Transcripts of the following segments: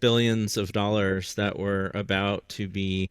billions of dollars that were about to be,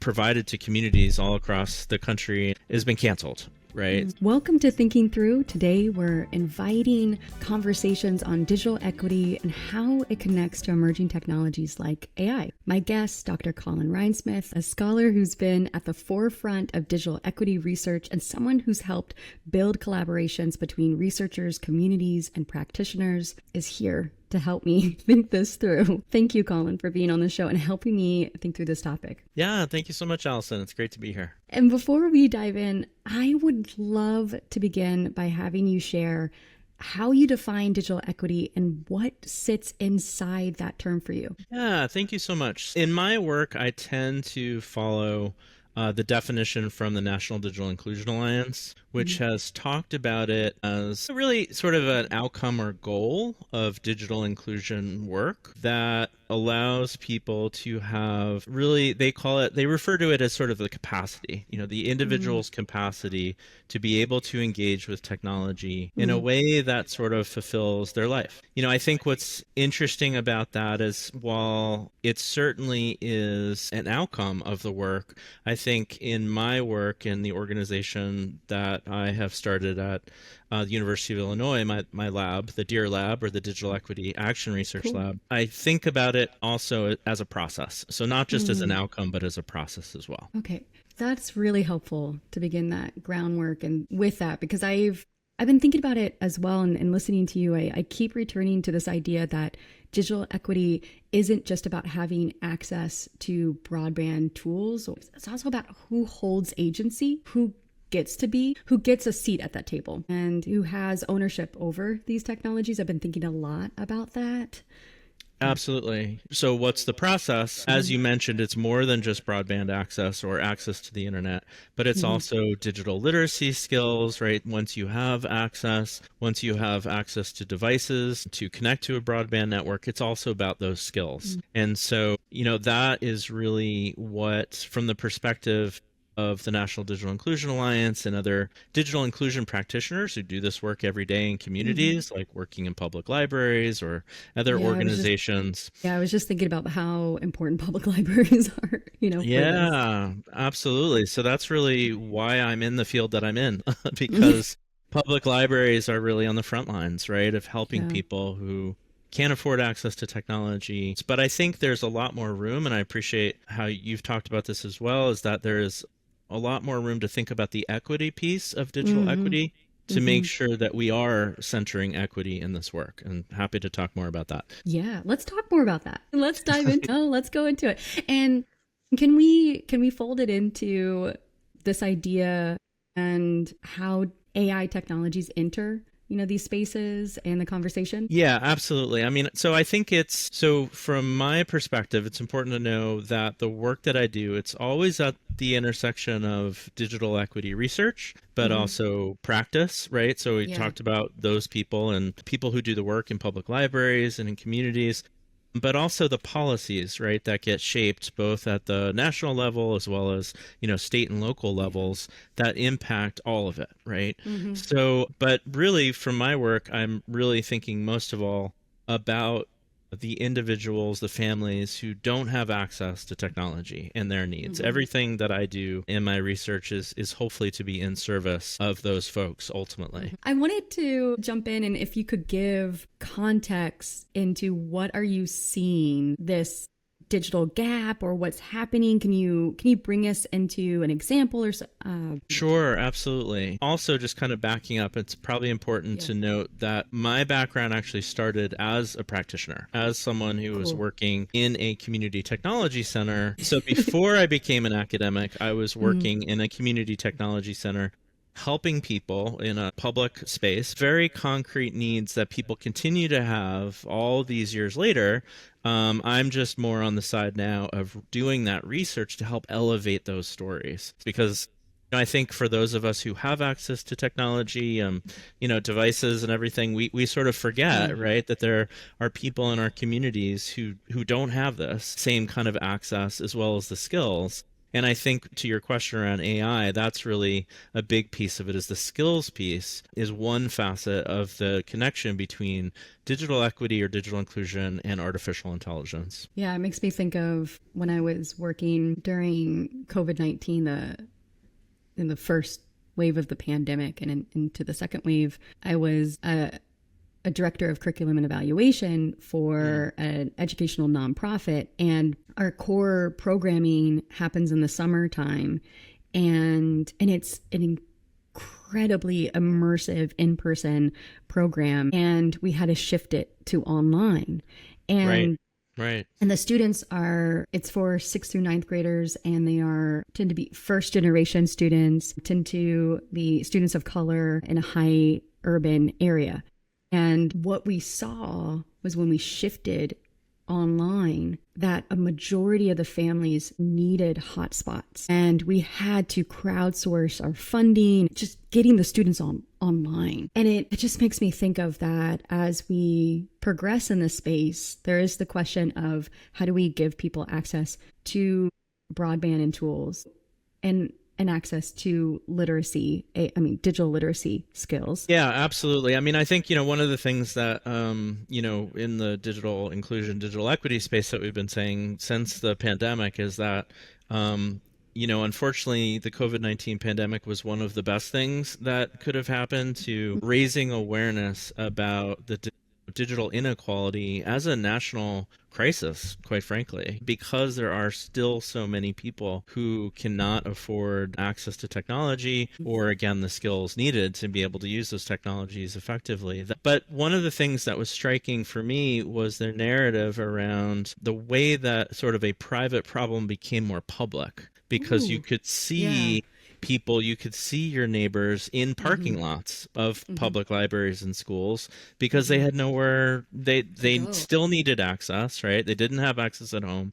provided to communities all across the country has been canceled. Right. Welcome to Thinking Through. Today, we're inviting conversations on digital equity and how it connects to emerging technologies like AI. My guest, Dr. Colin Rhinesmith, a scholar who's been at the forefront of digital equity research and someone who's helped build collaborations between researchers, communities, and practitioners, is here to help me think this through. Thank you, Colin, for being on the show and helping me think through this topic. Yeah, thank you so much, Allison. It's great to be here. And before we dive in, I would love to begin by having you share how you define digital equity and what sits inside that term for you. Yeah, thank you so much. In my work, I tend to follow the definition from the National Digital Inclusion Alliance, which has talked about it as really sort of an outcome or goal of digital inclusion work that allows people to have really, they refer to it as sort of the capacity, the individual's capacity to be able to engage with technology in a way that sort of fulfills their life. I think what's interesting about that is while it certainly is an outcome of the work, I think in my work in the organization that I have started at the University of Illinois, my lab, the DEAR Lab, or the Digital Equity Action Research Lab, I think about it also as a process. So not just as an outcome, but as a process as well. Okay. That's really helpful to begin that groundwork and with that, because I've been thinking about it as well and listening to you. I keep returning to this idea that digital equity isn't just about having access to broadband tools. It's also about who holds agency, who gets a seat at that table and who has ownership over these technologies. I've been thinking a lot about that. Absolutely. So what's the process? As you mentioned, it's more than just broadband access or access to the internet, but it's also digital literacy skills, right? Once you have access to devices to connect to a broadband network, it's also about those skills. And so, that is really what, from the perspective of the National Digital Inclusion Alliance and other digital inclusion practitioners who do this work every day in communities, like working in public libraries or other organizations. I was just thinking about how important public libraries are, Yeah, absolutely. So that's really why I'm in the field that I'm in, because public libraries are really on the front lines, right, of helping people who can't afford access to technology. But I think there's a lot more room, and I appreciate how you've talked about this as well, is that there is a lot more room to think about the equity piece of digital equity to make sure that we are centering equity in this work. And happy to talk more about that. Yeah, let's talk more about that. Let's dive into let's go into it. And can we fold it into this idea and how AI technologies enter these spaces and the conversation? Yeah, absolutely. I mean, so I think from my perspective, it's important to know that the work that I do, it's always at the intersection of digital equity research, but also practice, right? So we talked about those people and people who do the work in public libraries and in communities, but also the policies, right, that get shaped both at the national level as well as, state and local levels that impact all of it, right? So, but really from my work, I'm really thinking most of all about the individuals, the families who don't have access to technology and their needs. Everything that I do in my research is hopefully to be in service of those folks ultimately. I wanted to jump in and if you could give context into what are you seeing this digital gap or what's happening? Can you bring us into an example or so? Sure, absolutely. Also, just kind of backing up, it's probably important to note that my background actually started as a practitioner, as someone who was working in a community technology center. So before I became an academic, I was working in a community technology center, helping people in a public space, very concrete needs that people continue to have all these years later. I'm just more on the side now of doing that research to help elevate those stories, because I think for those of us who have access to technology, devices and everything, we sort of forget, right, that there are people in our communities who don't have this same kind of access as well as the skills. And I think to your question around AI, that's really a big piece of it. Is the skills piece is one facet of the connection between digital equity or digital inclusion and artificial intelligence. Yeah, it makes me think of when I was working during COVID-19, in the first wave of the pandemic and into the second wave. I was a director of curriculum and evaluation for an educational nonprofit, and our core programming happens in the summertime, and it's an incredibly immersive in-person program, and we had to shift it to online. And Right. And the students it's for 6th through ninth graders, and tend to be first generation students, tend to be students of color in a high urban area. And what we saw was when we shifted online that a majority of the families needed hotspots, and we had to crowdsource our funding, just getting the students online. And it just makes me think of that as we progress in this space. There is the question of how do we give people access to broadband and tools and access to digital literacy skills. Yeah, absolutely. I mean, I think, one of the things that, in the digital inclusion, digital equity space that we've been saying since the pandemic is that, unfortunately, the COVID-19 pandemic was one of the best things that could have happened to raising awareness about the digital inequality as a national crisis, quite frankly, because there are still so many people who cannot afford access to technology or, again, the skills needed to be able to use those technologies effectively. But one of the things that was striking for me was their narrative around the way that sort of a private problem became more public, because you could see people, you could see your neighbors in parking lots of public libraries and schools because they had nowhere, they still needed access, right? They didn't have access at home.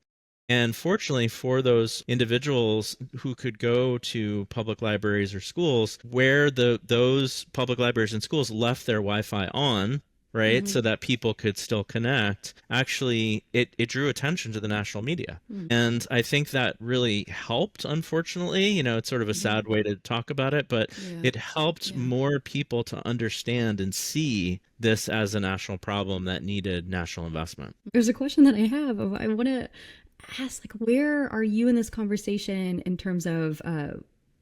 And fortunately for those individuals who could go to public libraries or schools where those public libraries and schools left their Wi-Fi on, right, so that people could still connect, actually it drew attention to the national media. And I think that really helped, unfortunately. It's sort of a sad way to talk about it, but it helped more people to understand and see this as a national problem that needed national investment. There's a question that I have. I want to ask, where are you in this conversation in terms of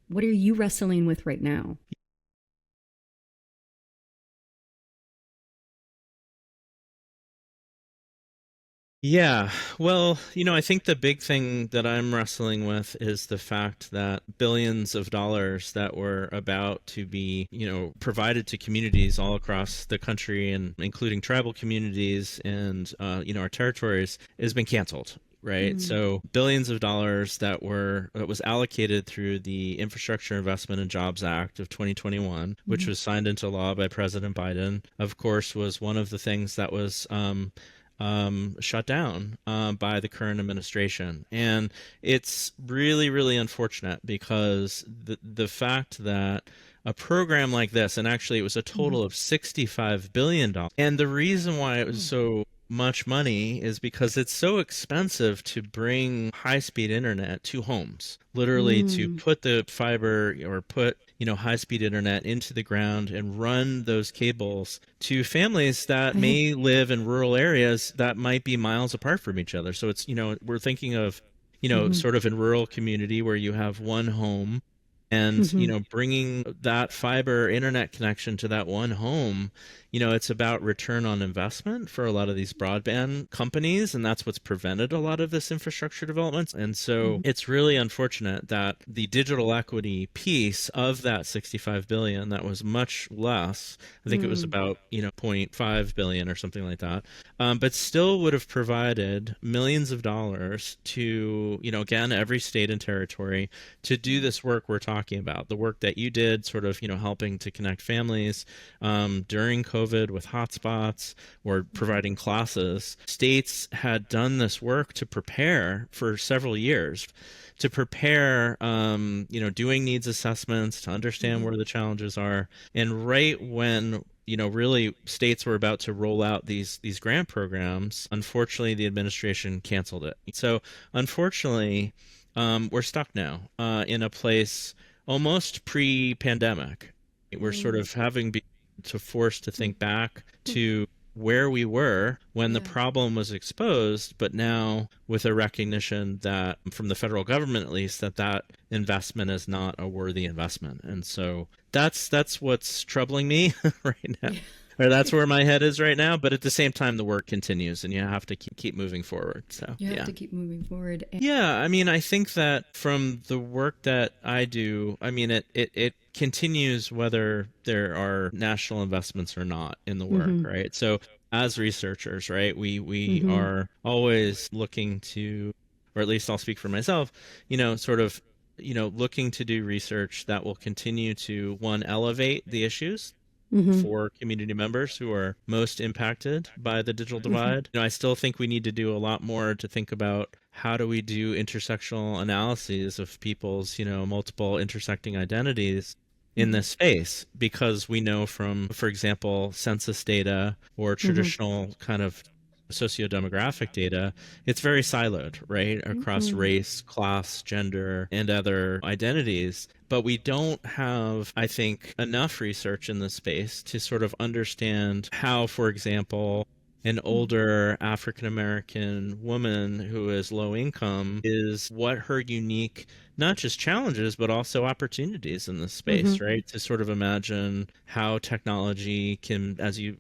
what are you wrestling with right now? Yeah, well, I think the big thing that I'm wrestling with is the fact that billions of dollars that were about to be, provided to communities all across the country, and including tribal communities and, our territories, has been canceled. Right. So billions of dollars that was allocated through the Infrastructure Investment and Jobs Act of 2021, which was signed into law by President Biden, of course, was one of the things that was shut down by the current administration. And it's really, really unfortunate, because the fact that a program like this, and actually it was a total of $65 billion. And the reason why it was so much money is because it's so expensive to bring high-speed internet to homes, literally to put the fiber or put high-speed internet into the ground and run those cables to families that may live in rural areas that might be miles apart from each other. So it's, we're thinking of, sort of in rural community where you have one home, and, bringing that fiber internet connection to that one home, it's about return on investment for a lot of these broadband companies. And that's what's prevented a lot of this infrastructure development. And so it's really unfortunate that the digital equity piece of that 65 billion, that was much less. I think it was about, 0.5 billion or something like that. But still would have provided millions of dollars to, again, every state and territory to do this work we're talking about, the work that you did, sort of, helping to connect families during COVID with hotspots or providing classes. States had done this work to prepare for several years, to prepare, doing needs assessments, to understand where the challenges are. And right when really states were about to roll out these grant programs, unfortunately, the administration canceled it. So unfortunately, we're stuck now in a place almost pre-pandemic. We're sort of having been forced to think back to where we were when the problem was exposed, but now with a recognition that from the federal government, at least, that investment is not a worthy investment. And so that's what's troubling me right now. Or that's where my head is right now. But at the same time, the work continues and you have to keep moving forward. So you have to keep moving forward. Yeah, I mean, I think that from the work that I do, I mean, it continues whether there are national investments or not in the work, right? So as researchers, right, we are always looking to, or at least I'll speak for myself, sort of, looking to do research that will continue to, one, elevate the issues for community members who are most impacted by the digital divide. I still think we need to do a lot more to think about how do we do intersectional analyses of people's, multiple intersecting identities in this space, because we know from, for example, census data or traditional kind of sociodemographic data, it's very siloed, right, across race, class, gender, and other identities. But we don't have, I think, enough research in this space to sort of understand how, for example, an older African-American woman who is low income is what her unique, not just challenges, but also opportunities in this space, right? To sort of imagine how technology can, as you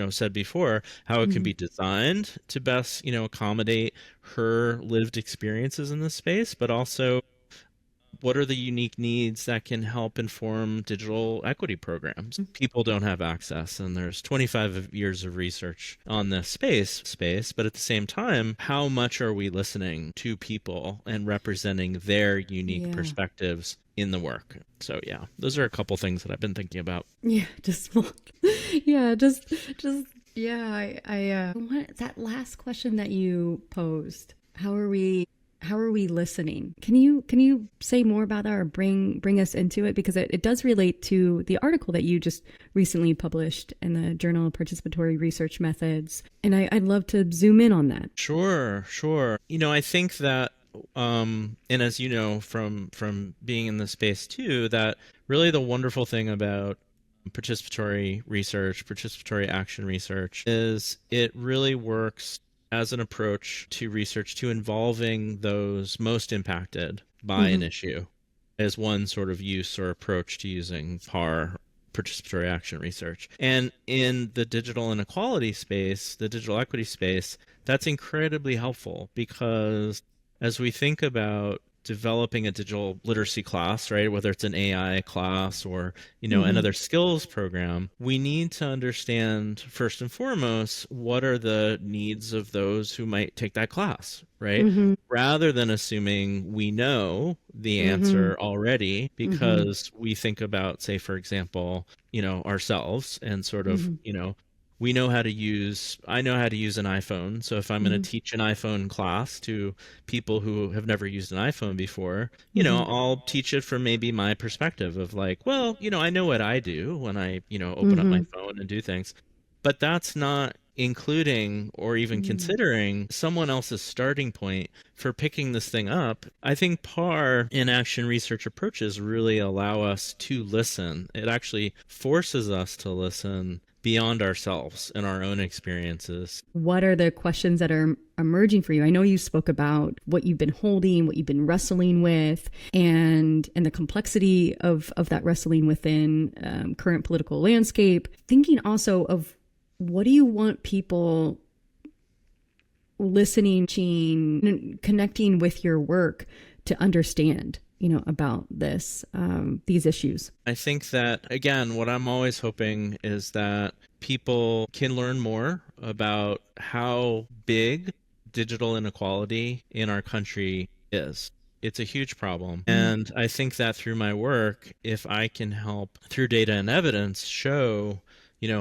said before, how it can be designed to best, accommodate her lived experiences in this space, but also what are the unique needs that can help inform digital equity programs? People don't have access, and there's 25 years of research on this space, but at the same time, how much are we listening to people and representing their unique perspectives in the work? So yeah, those are a couple things that I've been thinking about. I want that last question that you posed. How are we listening? Can you say more about that, or bring us into it? Because it does relate to the article that you just recently published in the journal Participatory Research Methods. And I'd love to zoom in on that. Sure. I think that, and as you know from being in the space too, that really the wonderful thing about participatory research, participatory action research, is it really works as an approach to research to involving those most impacted by an issue as one sort of use or approach to using PAR, participatory action research. And in the digital inequality space, the digital equity space, that's incredibly helpful, because as we think about developing a digital literacy class, right, whether it's an AI class or, another skills program, we need to understand first and foremost, what are the needs of those who might take that class, right? Rather than assuming we know the answer already, because we think about, say, for example, ourselves and sort of, I know how to use an iPhone. So if I'm going to teach an iPhone class to people who have never used an iPhone before, I'll teach it from maybe my perspective of like, well, I know what I do when I, open up my phone and do things. But that's not including or even considering someone else's starting point for picking this thing up. I think PAR and action research approaches really allow us to listen. It actually forces us to listen beyond ourselves and our own experiences. What are the questions that are emerging for you? I know you spoke about what you've been holding, what you've been wrestling with, and the complexity of that wrestling within current political landscape. Thinking also of, what do you want people listening, connecting with your work to understand, about these issues? I think that, again, what I'm always hoping is that people can learn more about how big digital inequality in our country is. It's a huge problem. And I think that through my work, if I can help through data and evidence show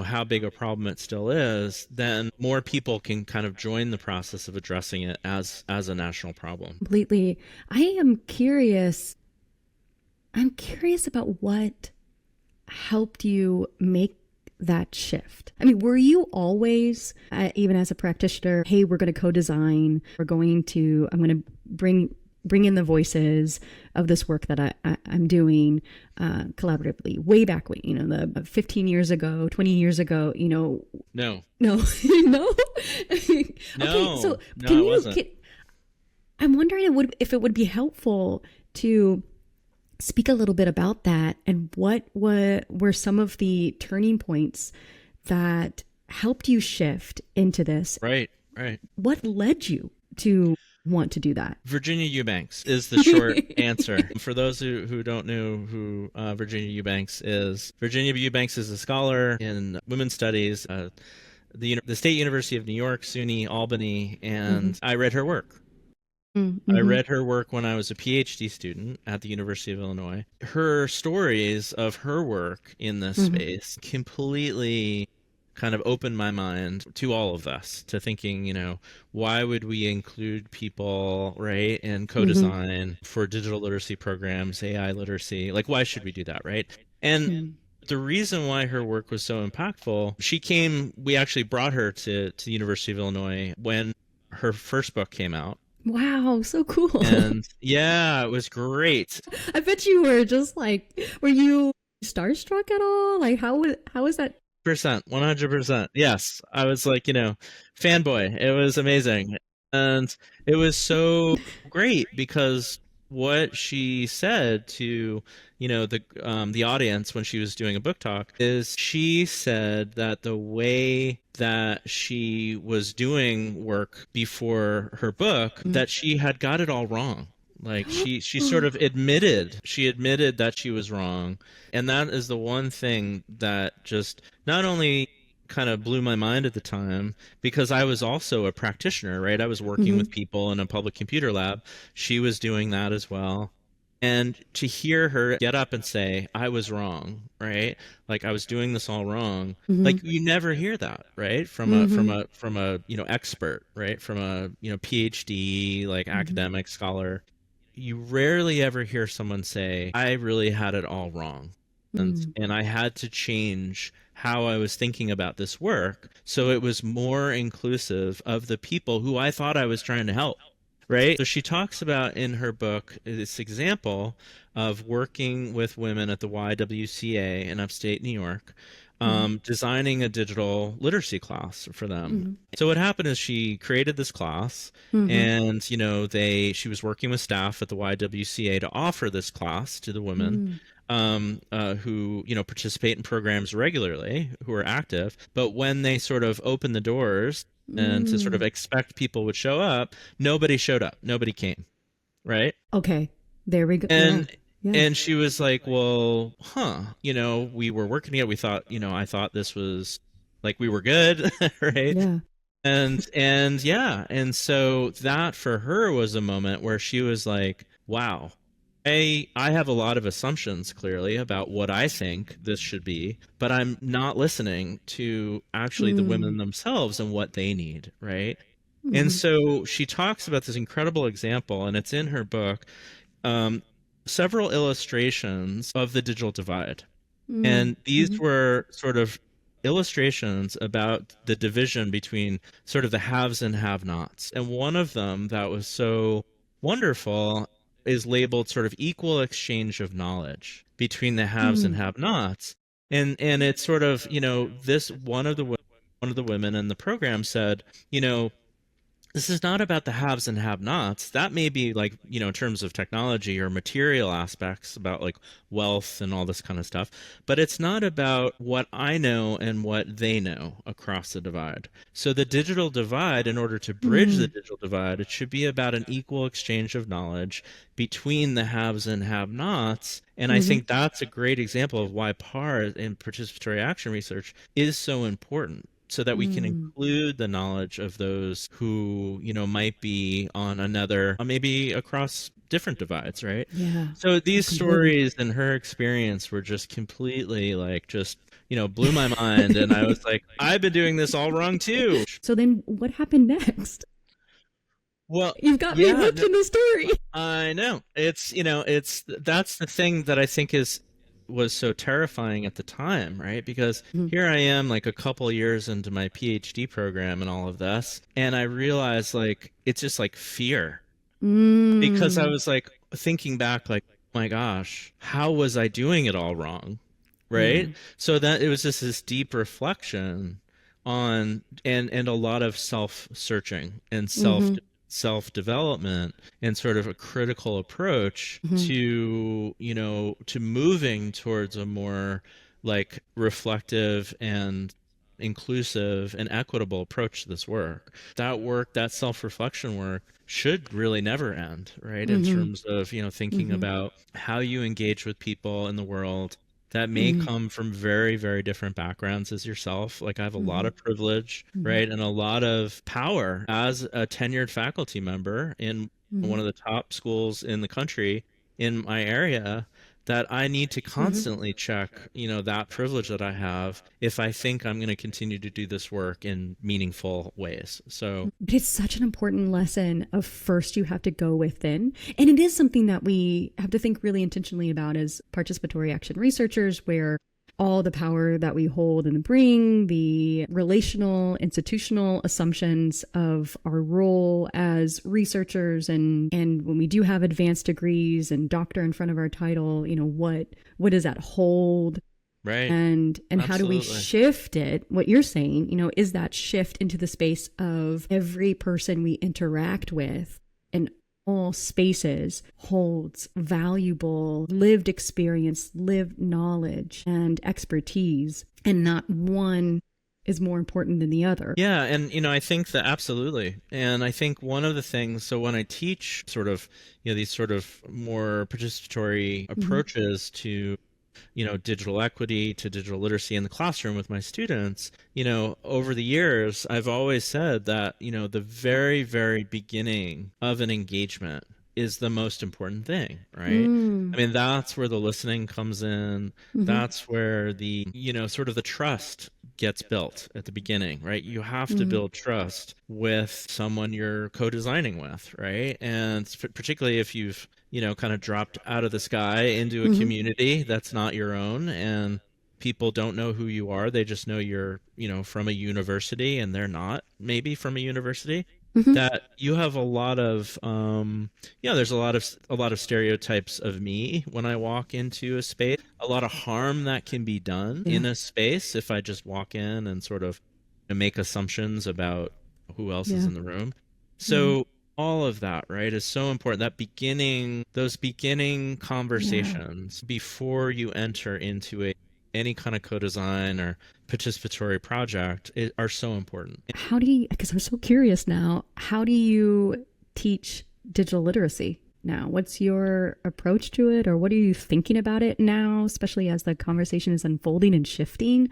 how big a problem it still is, then more people can kind of join the process of addressing it as a national problem. Completely. I am curious. I'm curious about what helped you make that shift. I mean, were you always, even as a practitioner, hey, we're going to co-design, I'm going to bring bring in the voices of this work that I'm doing collaboratively way back when, the 15 years ago, 20 years ago, No. No. No. Okay, so No, can it you, wasn't. I'm wondering if it would be helpful to speak a little bit about that and what were some of the turning points that helped you shift into this. Right. What led you to want to do that? Virginia Eubanks is the short answer. For those who don't know who Virginia Eubanks is a scholar in women's studies, the State University of New York, SUNY Albany, and I read her work. I read her work when I was a PhD student at the University of Illinois. Her stories of her work in this space completely kind of opened my mind to all of this, to thinking, why would we include people, right, in co-design for digital literacy programs, AI literacy? Like, why should we do that, right? And the reason why her work was so impactful, we actually brought her to the University of Illinois when her first book came out. Wow, so cool. And yeah, it was great. I bet you were just like, were you starstruck at all? Like, how was that? 100%. Yes. I was like, fanboy. It was amazing. And it was so great because what she said to, the audience when she was doing a book talk is she said that the way that she was doing work before her book, that she had got it all wrong. Like she sort of admitted that she was wrong. And that is the one thing that just not only kind of blew my mind at the time, because I was also a practitioner, right? I was working with people in a public computer lab. She was doing that as well. And to hear her get up and say, I was wrong, right? Like I was doing this all wrong. Like you never hear that, right? From a expert, right? From a, PhD, like academic scholar. You rarely ever hear someone say, I really had it all wrong. And I had to change how I was thinking about this work so it was more inclusive of the people who I thought I was trying to help. Right? So she talks about in her book this example of working with women at the YWCA in upstate New York, designing a digital literacy class for them. So what happened is she created this class and, she was working with staff at the YWCA to offer this class to the women. Who participate in programs regularly, who are active, but when they sort of open the doors and to sort of expect people would show up, nobody showed up, nobody came, right? Okay, there we go. And she was like, well, we were working together, we thought, I thought this was like we were good, right? Yeah. And so that for her was a moment where she was like, wow, I have a lot of assumptions clearly about what I think this should be, but I'm not listening to actually the women themselves and what they need, right? And so she talks about this incredible example, and it's in her book, several illustrations of the digital divide. And these were sort of illustrations about the division between sort of the haves and have-nots. And one of them that was so wonderful is labeled sort of equal exchange of knowledge between the haves and have-nots. And it's sort of, this one of the women in the program said, this is not about the haves and have-nots. That may be like, in terms of technology or material aspects about like wealth and all this kind of stuff. But it's not about what I know and what they know across the divide. So the digital divide, in order to bridge the digital divide, it should be about an equal exchange of knowledge between the haves and have-nots. And I think that's a great example of why PAR in participatory action research is so important, so that we can include the knowledge of those who, might be on another, maybe across different divides, right? Yeah. So these stories and her experience were just completely like, blew my mind. And I was like, I've been doing this all wrong too. So then what happened next? Well, you've got me hooked in the story. I know. That's the thing that I think was so terrifying at the time, right? Because here I am like a couple years into my PhD program and all of this, and I realized like it's just like fear, because I Mm. was like thinking back, like, my gosh, how was I doing it all wrong? Yeah. Right? So that it was just this deep reflection on and a lot of self-searching and Mm-hmm. self-development and sort of a critical approach Mm-hmm. to, to moving towards a more like reflective and inclusive and equitable approach to this work. That work, that self-reflection work should really never end, right? In Mm-hmm. terms of, thinking Mm-hmm. about how you engage with people in the world that may Mm-hmm. come from very, very different backgrounds as yourself. Like I have a lot of privilege, Mm-hmm. right? And a lot of power as a tenured faculty member in Mm-hmm. one of the top schools in the country in my area, that I need to Mm-hmm. constantly check, that privilege that I have if I think I'm going to continue to do this work in meaningful ways. So, But it's such an important lesson of first you have to go within. And it is something that we have to think really intentionally about as participatory action researchers, where all the power that we hold and bring, the relational, institutional assumptions of our role as researchers, and when we do have advanced degrees and doctor in front of our title, what does that hold? right. And how do we Absolutely. shift it? What you're saying, is that shift into the space of every person we interact with in all spaces holds valuable lived experience, lived knowledge and expertise, and not one is more important than the other. Yeah, and I think that absolutely. And I think one of the things, so when I teach sort of, these sort of more participatory Mm-hmm. approaches to, digital equity, to digital literacy in the classroom with my students, over the years, I've always said that, the very, very beginning of an engagement is the most important thing, right? I Mm. mean, that's where the listening comes in. Mm-hmm. That's where the, sort of the trust gets built at the beginning, right? You have to Mm-hmm. build trust with someone you're co-designing with, right? And particularly if you've, kind of dropped out of the sky into a Mm-hmm. community that's not your own, and people don't know who you are. They just know you're, from a university, and they're not maybe from a university. Mm-hmm. That you have a lot of, there's a lot of stereotypes of me when I walk into a space. A lot of harm that can be done Yeah. in a space if I just walk in and sort of make assumptions about who else is Yeah. in the room. Mm-hmm. So all of that, right, is so important. Those beginning Yeah. conversations before you enter into any kind of co-design or participatory project are so important. How do you, because I'm so curious now, how do you teach digital literacy now? What's your approach to it, or what are you thinking about it now, especially as the conversation is unfolding and shifting?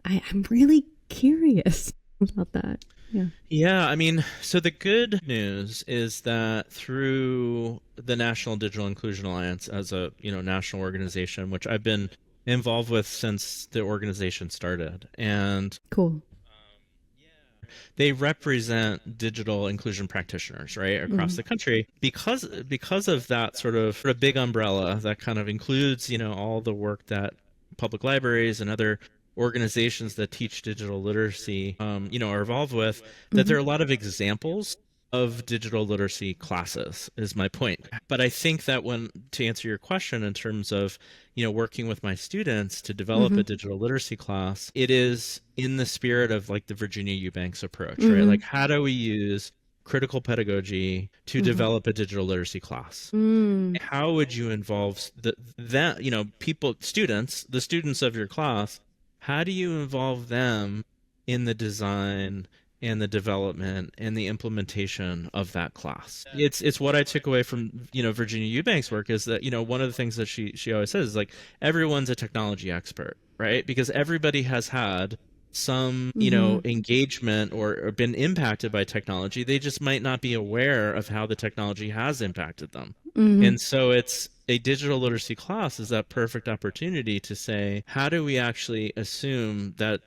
I'm really curious about that. Yeah. Yeah, I mean, so the good news is that through the National Digital Inclusion Alliance as a, national organization, which I've been involved with since the organization started, and Cool. they represent digital inclusion practitioners, right, across Mm-hmm. the country, because of that sort of big umbrella that kind of includes, all the work that public libraries and other organizations that teach digital literacy, are involved with. That Mm-hmm. there are a lot of examples of digital literacy classes is my point. But I think that to answer your question in terms of, working with my students to develop Mm-hmm. a digital literacy class, it is in the spirit of like the Virginia Eubanks approach, right? Mm-hmm. Like, how do we use critical pedagogy to Mm-hmm. develop a digital literacy class? Mm. How would you involve the students of your class? How do you involve them in the design and the development and the implementation of that class? It's what I took away from, Virginia Eubanks' work, is that, one of the things that she always says is like, everyone's a technology expert, right? Because everybody has had some, Mm-hmm. engagement or been impacted by technology. They just might not be aware of how the technology has impacted them. Mm-hmm. And so it's a digital literacy class is that perfect opportunity to say, how do we actually assume that,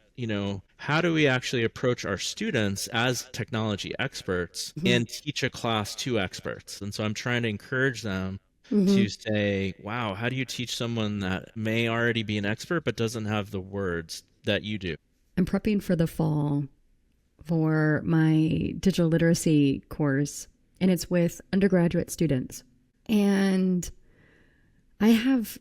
how do we actually approach our students as technology experts Mm-hmm. and teach a class to experts? And so I'm trying to encourage them Mm-hmm. to say, wow, how do you teach someone that may already be an expert but doesn't have the words that you do? I'm prepping for the fall for my digital literacy course. and it's with undergraduate students. And I have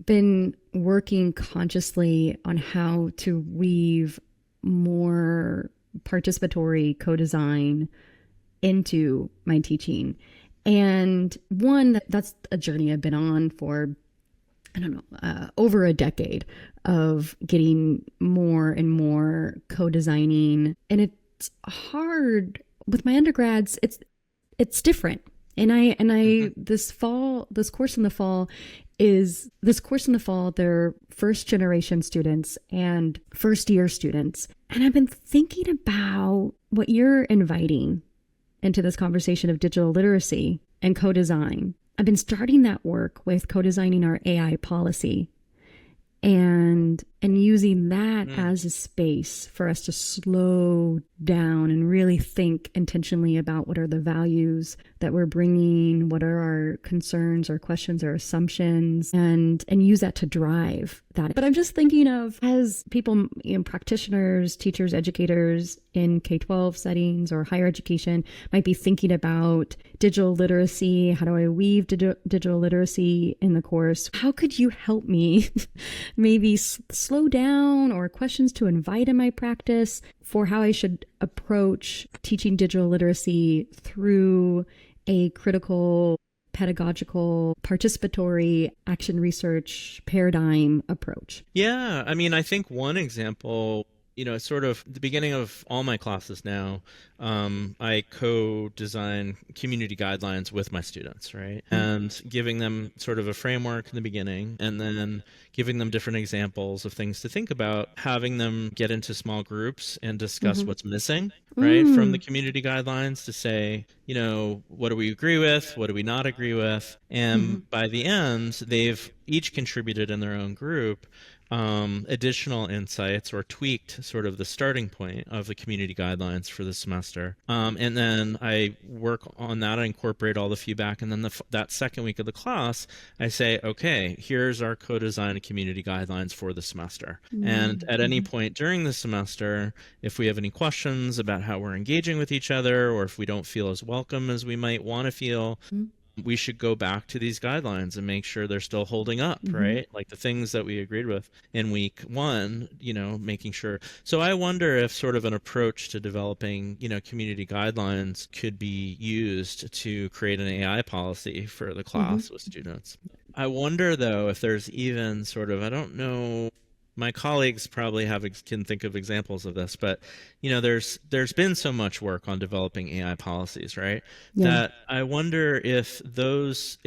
been working consciously on how to weave more participatory co-design into my teaching. And one, that's a journey I've been on for, I don't know, over a decade of getting more and more co-designing. And it's hard with my undergrads. It's different. And this course in the fall, they're first generation students and first year students. And I've been thinking about what you're inviting into this conversation of digital literacy and co-design. I've been starting that work with co-designing our AI policy and using that as a space for us to slow down and really think intentionally about what are the values that we're bringing, what are our concerns or questions or assumptions, and use that to drive that. But I'm just thinking of, as people, practitioners, teachers, educators in K-12 settings or higher education might be thinking about digital literacy. How do I weave digital literacy in the course? How could you help me maybe slow down, or questions to invite in my practice for how I should approach teaching digital literacy through a critical, pedagogical, participatory action research paradigm approach? Yeah, I mean, I think one example, sort of the beginning of all my classes now, I co-design community guidelines with my students, right? And giving them sort of a framework in the beginning, and then giving them different examples of things to think about, having them get into small groups and discuss what's missing, right, from the community guidelines, to say, what do we agree with? What do we not agree with? And by the end, they've each contributed in their own group additional insights, or tweaked sort of the starting point of the community guidelines for the semester. And then I work on that. I incorporate all the feedback. And then that second week of the class, I say, okay, here's our co-designed community guidelines for the semester. And at any point during the semester, if we have any questions about how we're engaging with each other, or if we don't feel as welcome as we might want to feel, we should go back to these guidelines and make sure they're still holding up, right? Like the things that we agreed with in week one, making sure. So I wonder if sort of an approach to developing, community guidelines could be used to create an AI policy for the class with students. I wonder, though, if there's even sort of, I don't know, my colleagues probably can think of examples of this, but there's been so much work on developing AI policies, right? Yeah. That I wonder if there's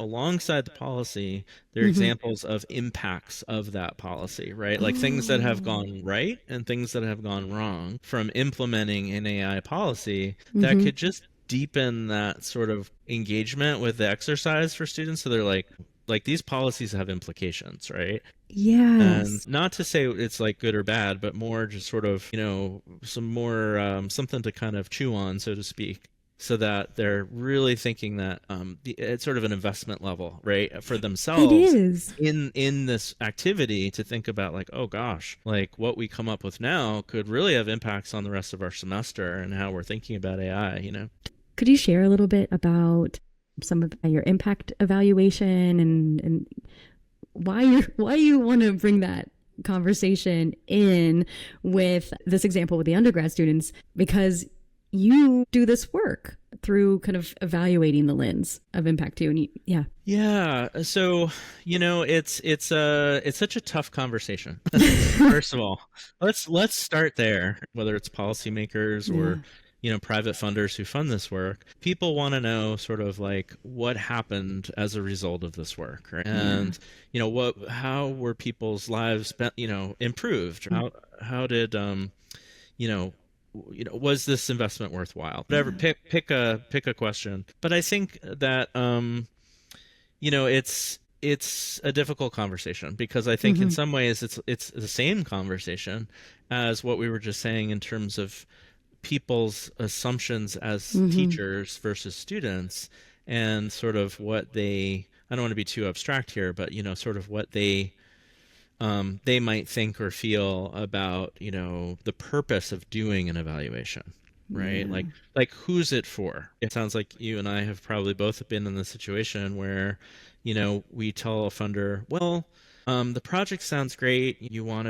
alongside the policy, there are examples of impacts of that policy, right? Like things that have gone right and things that have gone wrong from implementing an AI policy that could just deepen that sort of engagement with the exercise for students. So they're like these policies have implications, right? Yes. And not to say it's like good or bad, but more just sort of, some more, something to kind of chew on, so to speak, so that they're really thinking that it's sort of an investment level, right, for themselves. It is. In this activity, to think about like, oh gosh, like what we come up with now could really have impacts on the rest of our semester and how we're thinking about AI, Could you share a little bit about some of your impact evaluation and why you want to bring that conversation in with this example with the undergrad students? Because you do this work through kind of evaluating the lens of impact too. And yeah. So, it's such a tough conversation. First of all, let's start there. Whether it's policymakers or private funders who fund this work, people want to know sort of like what happened as a result of this work, right? And how were people's lives improved? How did was this investment worthwhile? Whatever, pick a question. But I think that it's a difficult conversation, because I think in some ways it's the same conversation as what we were just saying in terms of people's assumptions as teachers versus students, and sort of what I don't want to be too abstract here, but sort of what they might think or feel about the purpose of doing an evaluation. right? Yeah. Like who's it for? It sounds like you and I have probably both been in the situation where, we tell a funder, well, the project sounds great. You want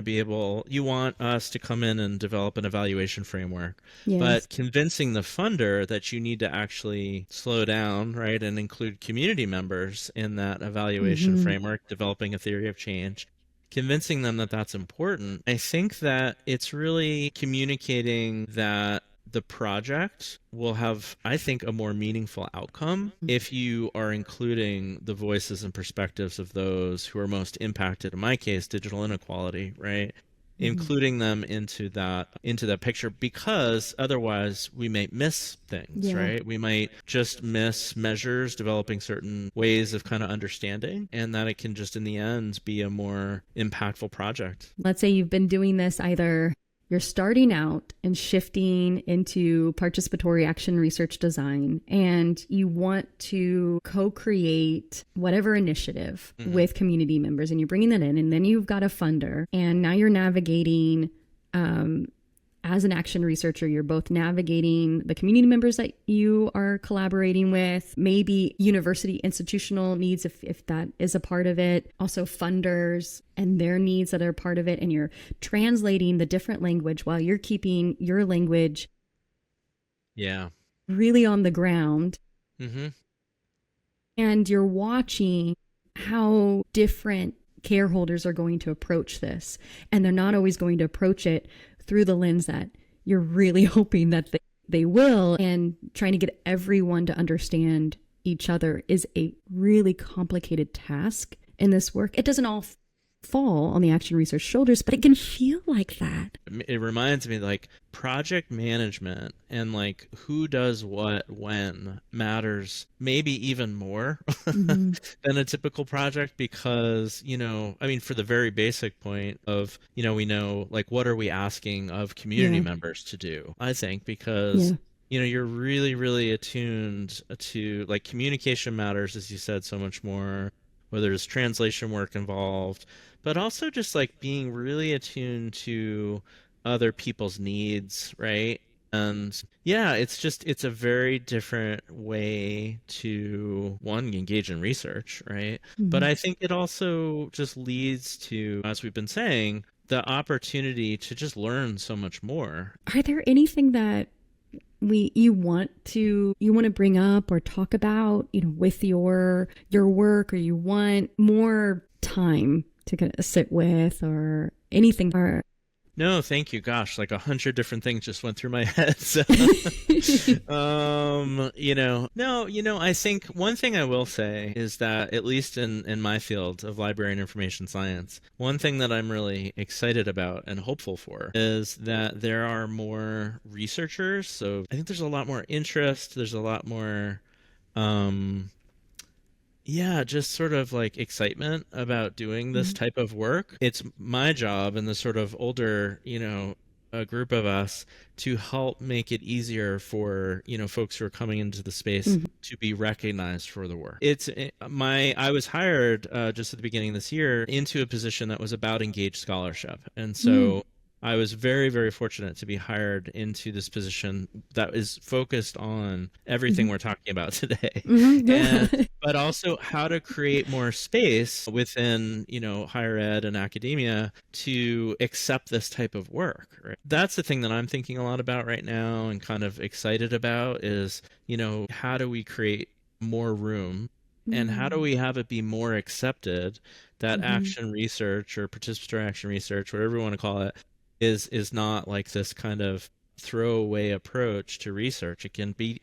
us to come in and develop an evaluation framework, Yes. but convincing the funder that you need to actually slow down, right, and include community members in that evaluation Mm-hmm. framework, developing a theory of change, convincing them that that's important. I think that it's really communicating that the project will have, I think, a more meaningful outcome if you are including the voices and perspectives of those who are most impacted, in my case, digital inequality, right? Mm-hmm. Including them into that picture, because otherwise we might miss things, Yeah. right? We might just miss measures, developing certain ways of kind of understanding, and that it can just in the end be a more impactful project. Let's say you've been doing this, either you're starting out and shifting into participatory action research design, and you want to co-create whatever initiative with community members, and you're bringing that in, and then you've got a funder, and now you're navigating, as an action researcher, you're both navigating the community members that you are collaborating with, maybe university institutional needs, if that is a part of it, also funders and their needs that are part of it. And you're translating the different language while you're keeping your language Yeah. really on the ground. Mm-hmm. And you're watching how different care holders are going to approach this. And they're not always going to approach it through the lens that you're really hoping that they will. And trying to get everyone to understand each other is a really complicated task in this work. It doesn't all fall on the action research shoulders, but it can feel like that. It reminds me, like, project management and like who does what when matters maybe even more than a typical project, because I mean, for the very basic point of we know, like, what are we asking of community members to do, I think, because you're really, really attuned to, like, communication matters, as you said, so much more, whether there's translation work involved, but also just like being really attuned to other people's needs, right? And yeah, it's a very different way to, one, engage in research, right? But I think it also just leads to, as we've been saying, the opportunity to just learn so much more. Are there anything that you want to bring up or talk about, with your work, or you want more time to kind of sit with, or anything? Or no, thank you. Gosh, like 100 different things just went through my head. So, no, I think one thing I will say is that, at least in my field of library and information science, one thing that I'm really excited about and hopeful for is that there are more researchers. So I think there's a lot more interest. There's a lot more, just sort of like excitement about doing this type of work. It's my job and the sort of older, a group of us, to help make it easier for, folks who are coming into the space to be recognized for the work. I was hired just at the beginning of this year into a position that was about engaged scholarship. And so I was very, very fortunate to be hired into this position that is focused on everything we're talking about today. But also how to create more space within, higher ed and academia to accept this type of work. Right? That's the thing that I'm thinking a lot about right now and kind of excited about is, how do we create more room, and how do we have it be more accepted that action research, or participatory action research, whatever you want to call it, is not like this kind of throwaway approach to research. It can be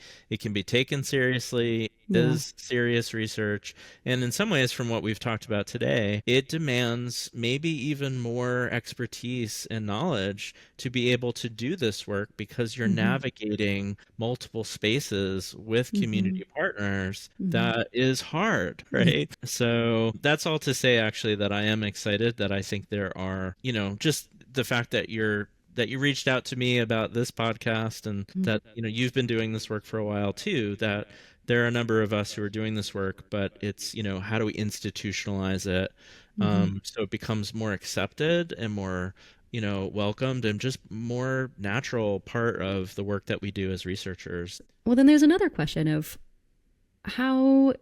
taken seriously. It is serious research, and in some ways, from what we've talked about today, it demands maybe even more expertise and knowledge to be able to do this work, because you're navigating multiple spaces with community partners. That is hard, right? So that's all to say, actually, that I am excited, that I think there are, just the fact that you reached out to me about this podcast, and that you've been doing this work for a while too, that there are a number of us who are doing this work, but it's how do we institutionalize it so it becomes more accepted and more welcomed and just more natural part of the work that we do as researchers. Well, then there's another question of how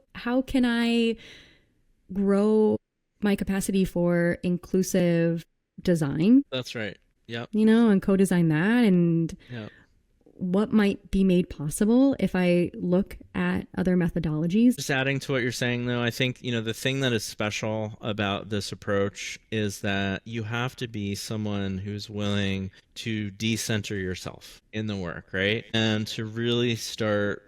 can I grow my capacity for inclusive design? That's right. Yep. And co-design that, and Yep. what might be made possible if I look at other methodologies. Just adding to what you're saying, though, I think, the thing that is special about this approach is that you have to be someone who's willing to decenter yourself in the work, right? And to really start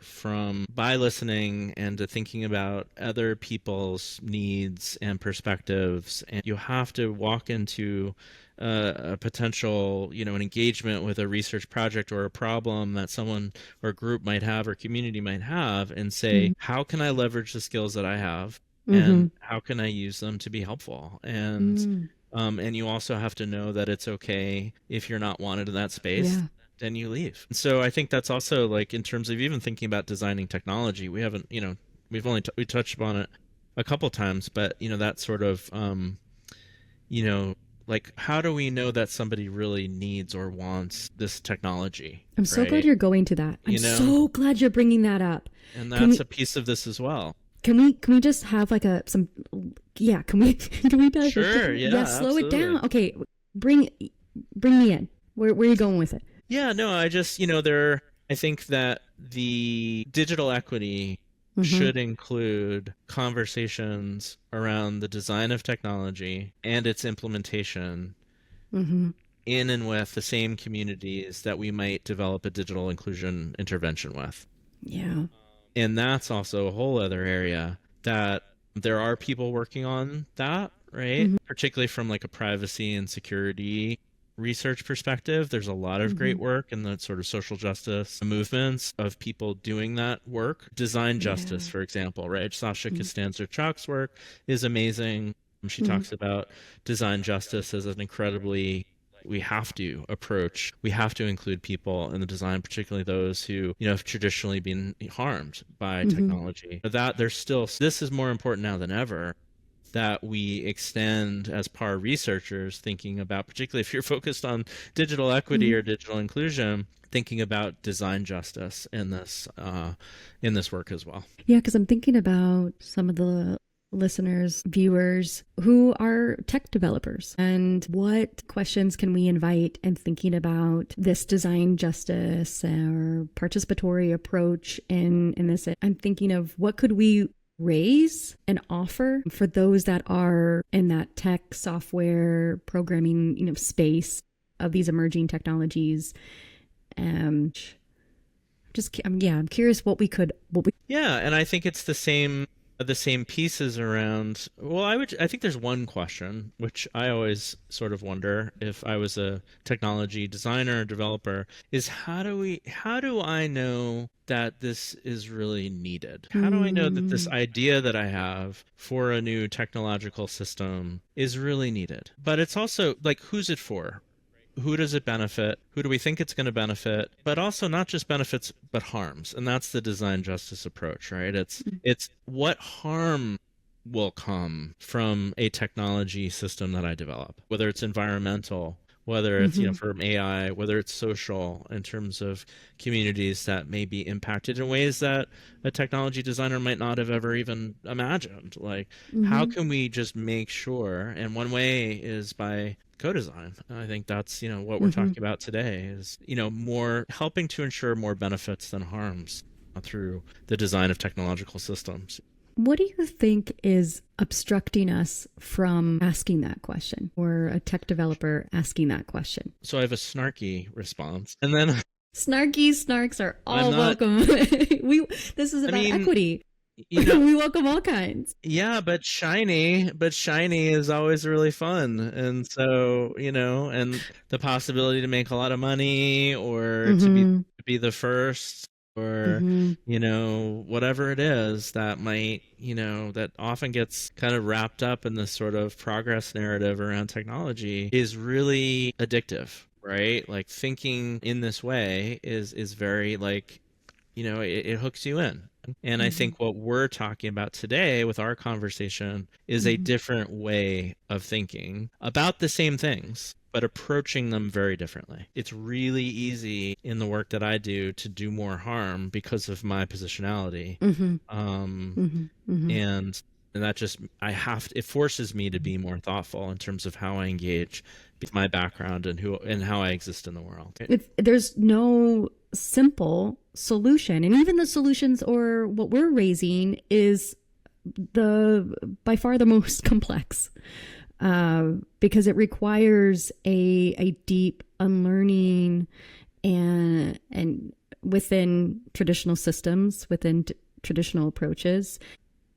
by listening and to thinking about other people's needs and perspectives. And you have to walk into a potential, an engagement with a research project or a problem that someone or group might have or community might have, and say, how can I leverage the skills that I have, and how can I use them to be helpful? And you also have to know that it's okay if you're not wanted in that space. Yeah. Then you leave. So I think that's also, like, in terms of even thinking about designing technology, we haven't, we touched upon it a couple times, but that sort of, like, how do we know that somebody really needs or wants this technology? I'm so glad you're going to that. I'm so glad you're bringing that up. And that's a piece of this as well. Can we just have like can we Sure, yeah, slow absolutely. it down. Okay, bring me in. Where are you going with it? Yeah, no, I just, I think that the digital equity should include conversations around the design of technology and its implementation in and with the same communities that we might develop a digital inclusion intervention with. Yeah. And that's also a whole other area that there are people working on that, right? Particularly from like a privacy and security research perspective. There's a lot of great work in the sort of social justice movements of people doing that work. Design justice, for example, right? Sasha Costanza-Chock's work is amazing. She talks about design justice as an incredibly, we have to include people in the design, particularly those who, have traditionally been harmed by technology. But that this is more important now than ever, that we extend as PAR researchers, thinking about, particularly if you're focused on digital equity or digital inclusion, thinking about design justice in this work as well. Yeah, because I'm thinking about some of the listeners, viewers who are tech developers, and what questions can we invite in thinking about this design justice or participatory approach in this. I'm thinking of what could we raise and offer for those that are in that tech software programming space of these emerging technologies. I'm curious what we yeah, and I think it's the same pieces around. Well, I think there's one question which I always sort of wonder if I was a technology designer or developer, is how do I know that this is really needed? How do I know that this idea that I have for a new technological system is really needed? But it's also like, who's it for? Who does it benefit? Who do we think it's going to benefit? But also not just benefits, but harms. And that's the design justice approach, right? It's what harm will come from a technology system that I develop, whether it's environmental, whether it's, from AI, whether it's social, in terms of communities that may be impacted in ways that a technology designer might not have ever even imagined. Like, how can we just make sure? And one way is by co-design. I think that's, what we're talking about today is, more helping to ensure more benefits than harms through the design of technological systems. What do you think is obstructing us from asking that question, or a tech developer asking that question? So I have a snarky response, and then snarks are all welcome. This is about equity. We welcome all kinds. Yeah, but shiny is always really fun. And so, and the possibility to make a lot of money, or to be the first, or, whatever it is that might, that often gets kind of wrapped up in this sort of progress narrative around technology, is really addictive, right? Like, thinking in this way is very, like, it hooks you in. And I think what we're talking about today with our conversation is a different way of thinking about the same things, but approaching them very differently. It's really easy in the work that I do to do more harm because of my positionality. And that just, it forces me to be more thoughtful in terms of how I engage with my background and how I exist in the world. There's no simple solution. And even the solutions or what we're raising is by far the most complex, because it requires a deep unlearning and within traditional systems, within traditional approaches.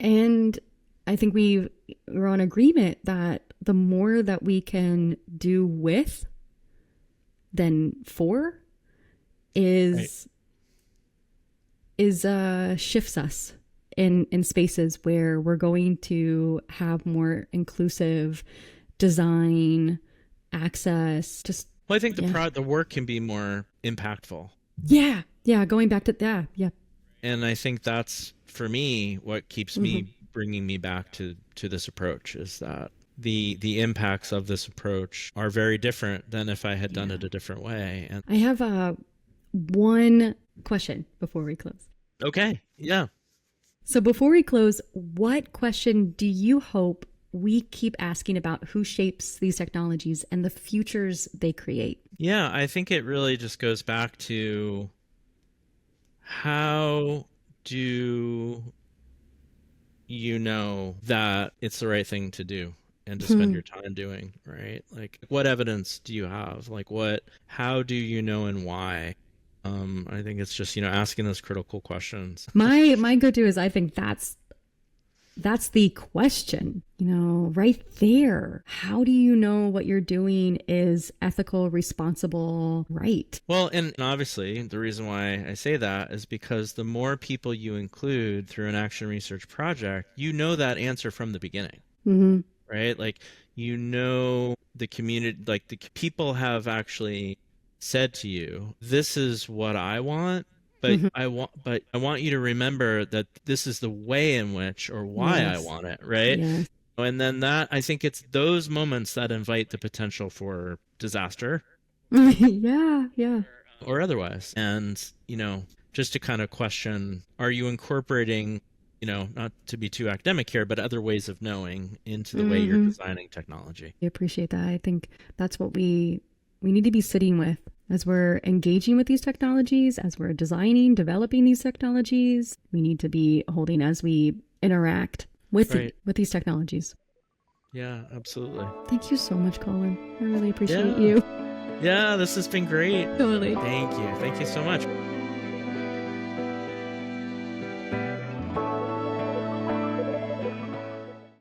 And I think we're on agreement that the more that we can do with than for shifts us in spaces where we're going to have more inclusive design, access. Well, I think the work can be more impactful. Yeah. Going back to that. Yeah. And I think that's, for me, what keeps me bringing me back to this approach, is that the impacts of this approach are very different than if I had done it a different way. And I have one question before we close. Okay. Yeah. So before we close, what question do you hope we keep asking about who shapes these technologies and the futures they create? Yeah, I think it really just goes back to, how do you know that it's the right thing to do and to spend your time doing, right? Like, what evidence do you have? Like, how do you know and why? I think it's just, asking those critical questions. My go-to is, I think that's the question, right there. How do you know what you're doing is ethical, responsible, right? Well, and obviously the reason why I say that is because the more people you include through an action research project, that answer from the beginning, right? Like, the community, like the people have actually said to you, this is what I want. But I want you to remember that this is the way in which, or why I want it, right? Yes. And then I think it's those moments that invite the potential for disaster. Yeah. Or otherwise. And, just to kind of question, are you incorporating, not to be too academic here, but other ways of knowing into the way you're designing technology? I appreciate that. I think that's what we need to be sitting with as we're engaging with these technologies, as we're developing these technologies. We need to be holding as we interact with these technologies. Yeah, absolutely. Thank you so much, Colin. I really appreciate you. Yeah, this has been great. Totally. Thank you so much.